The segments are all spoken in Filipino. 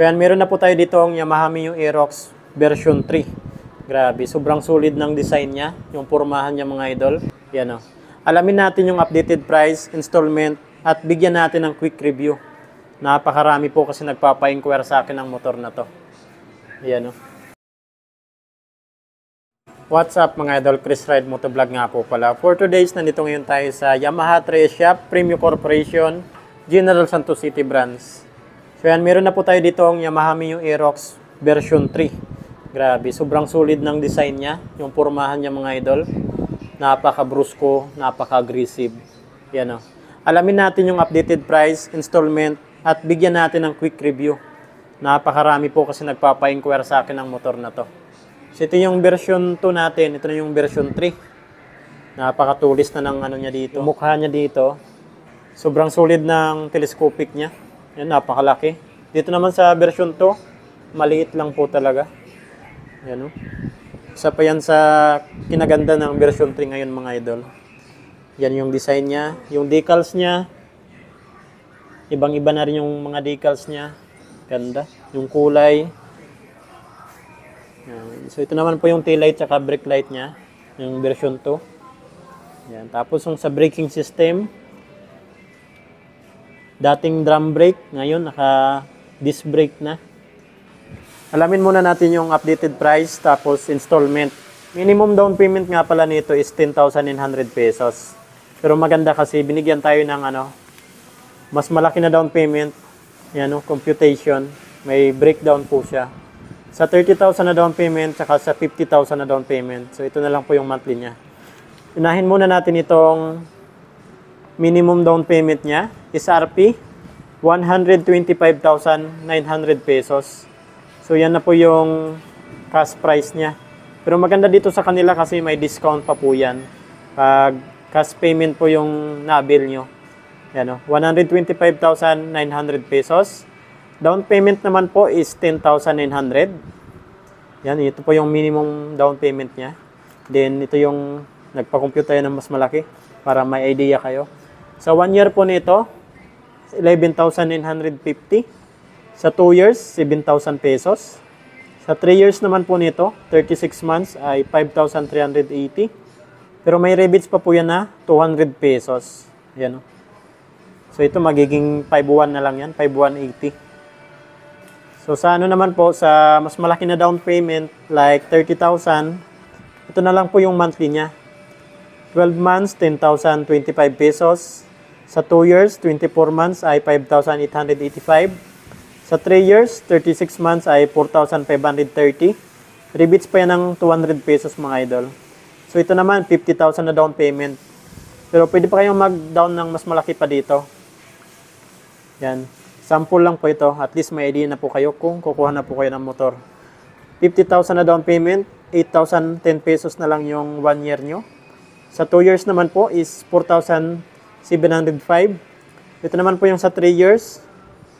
So yan, meron na po tayo dito ang Yamaha Mio Aerox version 3. Grabe, sobrang solid ng design niya, yung pormahan niya mga idol. Yan o. Alamin natin yung updated price, installment, at bigyan natin ng quick review. Napakarami po kasi nagpapa-inquire sa akin ng motor na to. Yan o. What's up mga idol, Chris Ride Motovlog nga po pala. For today's, nandito ngayon tayo sa Yamaha Trace Shop, Premium Corporation, General Santos City Branch. So yan, meron na po tayo dito ang Yamaha Mio Aerox version 3. Grabe, sobrang solid ng design niya, yung pormahan niya mga idol. Napaka-brusco, napaka-aggressive. Yan o. Alamin natin yung updated price, installment, at bigyan natin ng quick review. Napakarami po kasi nagpapa-inquire sa akin ng motor na to. So ito yung version 2 natin, ito na yung version 3. Napakatulis na ng ano niya dito, mukha niya dito. Sobrang solid ng telescopic niya. Yan, napakalaki. Dito naman sa version 2, maliit lang po talaga. Yan o. Isa pa yan sa kinaganda ng version 3 ngayon mga idol. Yan yung design niya, yung decals niya. Ibang-iba na rin yung mga decals niya. Ganda. Yung kulay. Yan. So ito naman po yung tail light at brake light niya, yung version 2. Yan. Tapos yung sa braking system, dating drum brake, ngayon naka disc brake na. Alamin muna natin yung updated price tapos installment. Minimum down payment nga pala nito is 10,900 pesos. Pero maganda kasi binigyan tayo ng mas malaki na down payment. Yan computation, may breakdown po siya. Sa 30,000 na down payment, saka sa 50,000 na down payment. So, ito na lang po yung monthly niya. Unahin muna natin itong minimum down payment niya. SRP, 125,900 pesos. So, yan na po yung cash price niya. Pero maganda dito sa kanila kasi may discount pa po yan. Pag cash payment po yung na-bill nyo. Yan 125,900 pesos. Down payment naman po is 10,900. Yan, ito po yung minimum down payment niya. Then, ito yung nagpa-compute tayo ng mas malaki para may idea kayo. Sa 1 year po nito, 11,950. Sa 2 years, 7,000 pesos. Sa 3 years naman po nito, 36 months ay 5,380. Pero may rebates pa po yan na 200 pesos. Yan o. So, ito magiging 5,1 na lang yan, 5,180. So, sa ano naman po, sa mas malaki na down payment, like 30,000, ito na lang po yung monthly niya. 12 months, 10,025 pesos. Sa 2 years, 24 months ay 5,885. Sa 3 years, 36 months ay 4,530. Rebates pa yan ng 200 pesos mga idol. So, ito naman, 50,000 na down payment. Pero pwede pa kayong mag-down ng mas malaki pa dito. Yan. Sample lang po ito. At least may idea na po kayo kung kukuha na po kayo ng motor. 50,000 na down payment. 8,010 pesos na lang yung 1 year nyo. Sa 2 years naman po is 4,705. Ito naman po yung sa 3 years.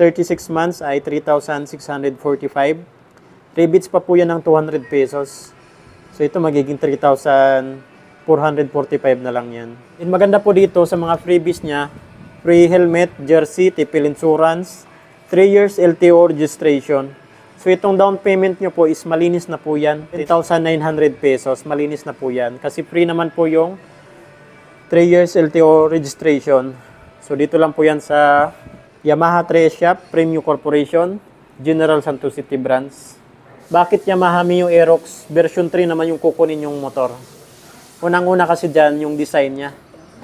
36 months ay 3,645. Rebates pa po yan ng 200 pesos. So ito magiging 3,445 na lang yan. And maganda po dito sa mga freebies niya. Free helmet, jersey, tipil insurance, 3 years LTO registration. So itong down payment nyo po is malinis na po yan. 10,900 pesos, malinis na po yan. Kasi free naman po yung 3 years LTO registration. So dito lang po yan sa Yamaha Trace Shop, Premium Corporation, General Santos City Branch. Bakit Yamaha Mio Aerox version 3 naman yung kukunin yung motor? Unang-una kasi dyan yung design niya.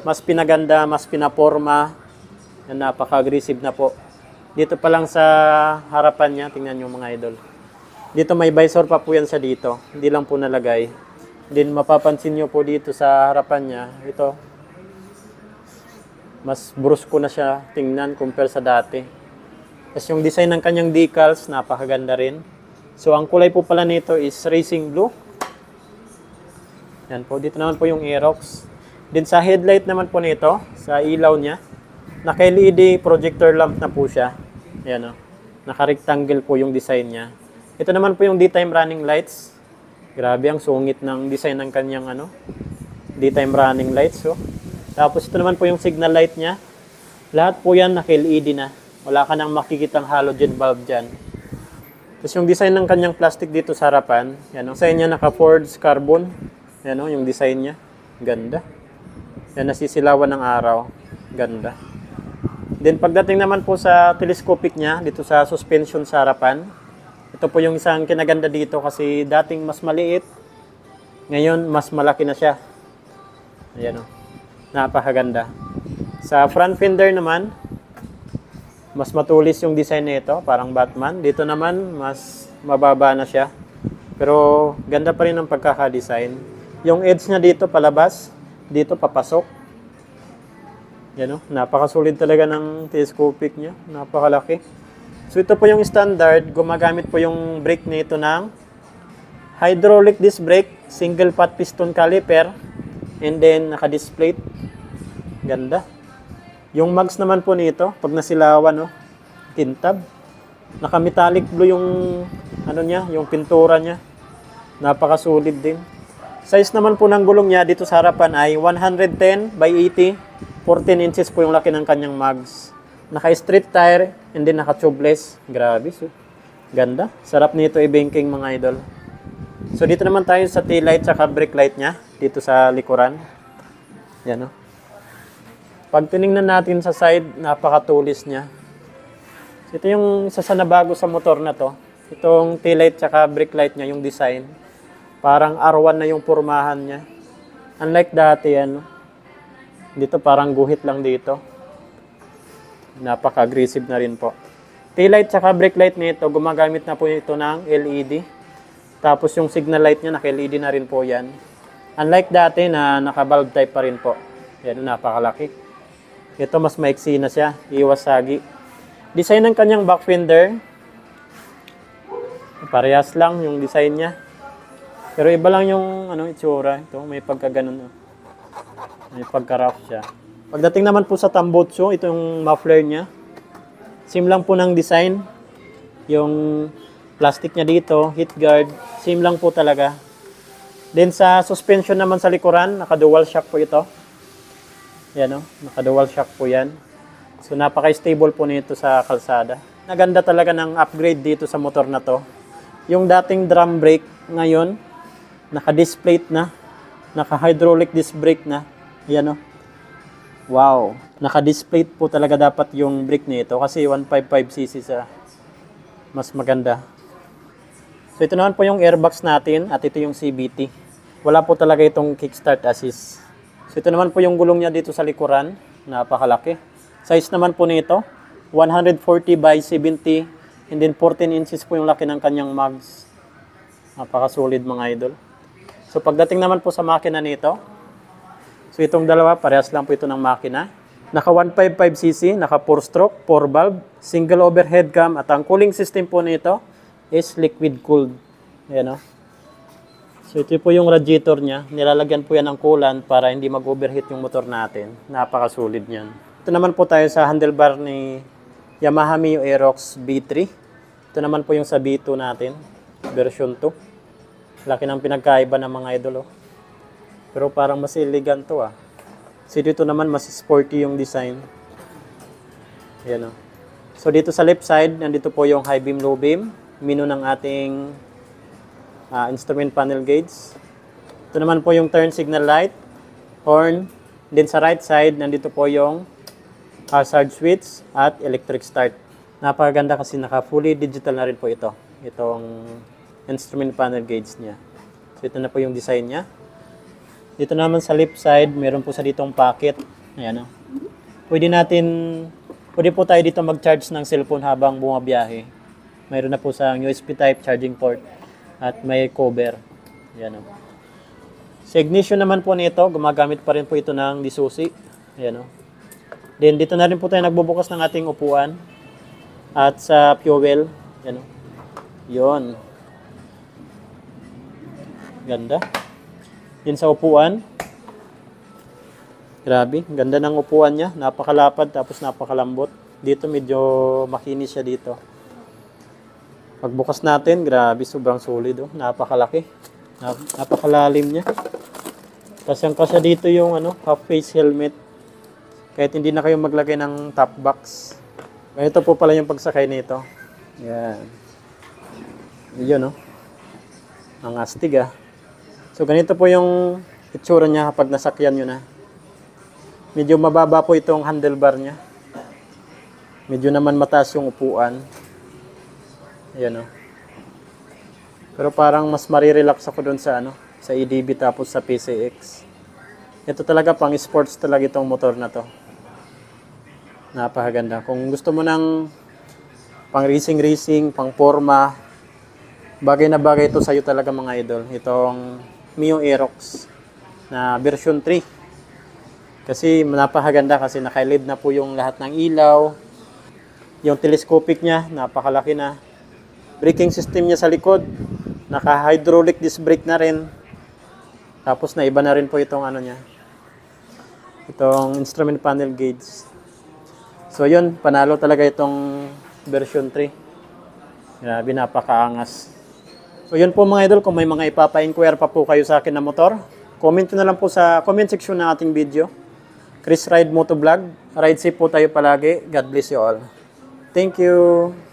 Mas pinaganda, mas pinaporma. Yan, napaka-aggressive na po. Dito pa lang sa harapan niya, tingnan nyo mga idol. Dito may visor pa po yan sa dito. Hindi lang po nalagay. Then mapapansin nyo po dito sa harapan niya, ito. Mas brusko na siya tingnan compare sa dati. Tapos yung design ng kanyang decals, napakaganda rin. So ang kulay po pala nito is racing blue. Yan po, dito naman po yung Aerox. Then sa headlight naman po nito, sa ilaw niya, naka-LED projector lamp na po siya. Ayan o. Naka-rectangle po yung design niya. Ito naman po yung daytime running lights. Grabe ang sungit ng design ng kanyang daytime running lights. So. Tapos ito naman po yung signal light niya. Lahat po yan naka-LED na. Wala ka nang makikitang halogen bulb dyan. Tapos yung design ng kanyang plastic dito sa harapan, yan, ang design niya naka-forged carbon. Yan o, yung design niya. Ganda. Yan, nasisilawan ng araw. Ganda. Then pagdating naman po sa telescopic niya, dito sa suspension sa harapan, ito po yung isang kinaganda dito kasi dating mas maliit, ngayon mas malaki na siya. Ayan o, napakaganda. Sa front fender naman, mas matulis yung design nito, parang Batman. Dito naman, mas mababa na siya. Pero ganda pa rin ang pagkaka-design. Yung edge niya dito palabas, dito papasok. Yan o, napakasulit talaga ng telescopic niya. Napakalaki. So ito po yung standard, gumagamit po yung brake nito ng hydraulic disc brake, single pot piston caliper, and then naka-disc plate. Ganda. Yung mags naman po nito, pag nasilawan, no, kintab. Naka-metallic blue yung ano niya, yung pintura niya. Napakasulit din. Size naman po ng gulong niya dito sa harapan ay 110 by 80. 14 inches po yung laki ng kanyang mags. Naka-street tire and then naka-tubeless. Grabe, so ganda. Sarap nito i-banking mga idol. So dito naman tayo sa tail light at brake light niya dito sa likuran. Yan, no. Pag tiningnan natin sa side, napakatulis niya. Ito yung isa sa nabago sa motor na to. Itong tail light at brake light niya, yung design. Parang R1 na yung pormahan niya. Unlike dati, ano, dito parang guhit lang dito. Napaka-aggressive na rin po. Tail light at brake light nito, gumagamit na po ito ng LED. Tapos yung signal light niya, naka-LED na rin po yan. Unlike dati na naka-bulb type pa rin po. Yan, napakalaki. Ito mas maiksi na siya, Iwasaki. Design ng kanyang back fender, parehas lang yung design niya. Pero iba lang yung ano, itsura. Ito, may pagkaganon. May pagka-rough siya. Pagdating naman po sa tambutso, ito yung muffler niya. Same lang po ng design. Yung plastic niya dito, heat guard, same lang po talaga. Then sa suspension naman sa likuran, naka-dual shock po ito. Yan o, naka-dual shock po yan. So napaka-stable po nito sa kalsada. Naganda talaga ng upgrade dito sa motor na to. Yung dating drum brake ngayon, naka-disc plate na, naka-hydraulic disc brake na. Yan o. Wow, naka-disc plate po talaga dapat yung brake nito kasi 155cc sa mas maganda. So ito naman po yung airbags natin at ito yung CVT. Wala po talaga itong kickstart assist. So ito naman po yung gulong niya dito sa likuran. Napakalaki. Size naman po nito, 140 by 70 and then 14 inches po yung laki ng kanyang mags. Napakasolid mga idol. So pagdating naman po sa makina nito, so itong dalawa, parehas lang po ito ng makina. Naka 155cc, naka 4-stroke, 4-valve, single overhead cam at ang cooling system po nito is liquid cooled. Ayan o. So ito po yung radiator niya. Nilalagyan po yan ng coolant para hindi mag-overheat yung motor natin. Napakasolid niyan. Ito naman po tayo sa handlebar ni Yamaha Mio Aerox B3. Ito naman po yung sa B2 natin. Version 2. Laki ng pinagkaiba ng mga idol. Oh. Pero parang mas elegant to ah. So dito naman mas sporty yung design. Ayan o. So dito sa left side, nandito po yung high beam, low beam. Menu ng ating instrument panel gauge. Ito naman po yung turn signal light, horn. Then sa right side, nandito po yung hazard switch at electric start. Napakaganda kasi naka fully digital na rin po ito. Itong instrument panel gauge niya. So ito na po yung design niya. Dito naman sa left side, meron po sa ditong pocket. Ayan o. Pwede po tayo dito mag-charge ng cellphone habang bumabiyahe. Mayroon na po sa USB type charging port at may cover. Ayan o. Sa ignition naman po nito, gumagamit pa rin po ito ng disusi. Ayan o. Then dito na rin po tayo nagbubukas ng ating upuan. At sa fuel. Ayan o. Yun. Ganda. Yun sa upuan. Grabe. Ganda ng upuan niya. Napakalapad tapos napakalambot. Dito medyo makinis siya dito. Pagbukas natin, grabe. Sobrang solid. Oh. Napakalaki. Napakalalim niya. Kasyang-kasya dito yung half face helmet. Kahit hindi na kayo maglagay ng top box. Ganito po pala yung pagsakay nito. Yan. Yun, no? Ang astig, ah. So, ganito po yung itsura niya kapag nasakyan nyo na. Medyo mababa po itong handlebar niya. Medyo naman mataas yung upuan. Ayan, no? Pero parang mas marirelax ako doon sa, sa EDB tapos sa PCX. Ito talaga, pang sports talaga itong motor na to. Napakaganda. Kung gusto mo ng pang racing, pang forma, bagay na bagay ito sa'yo talaga mga idol. Itong Mio Aerox na version 3. Kasi napakaganda kasi naka-LED na po yung lahat ng ilaw. Yung telescopic niya, napakalaki na. Braking system niya sa likod, naka-hydraulic disc brake na rin. Tapos na iba na rin po itong niya. Itong instrument panel gauge. So yun, panalo talaga itong version 3. Grabe, napakaangas. So yun po mga idol, kung may mga ipapa-inquire pa po kayo sa akin na motor, comment nyo na lang po sa comment section ng ating video. Chris Ride Motovlog. Ride safe po tayo palagi. God bless you all. Thank you.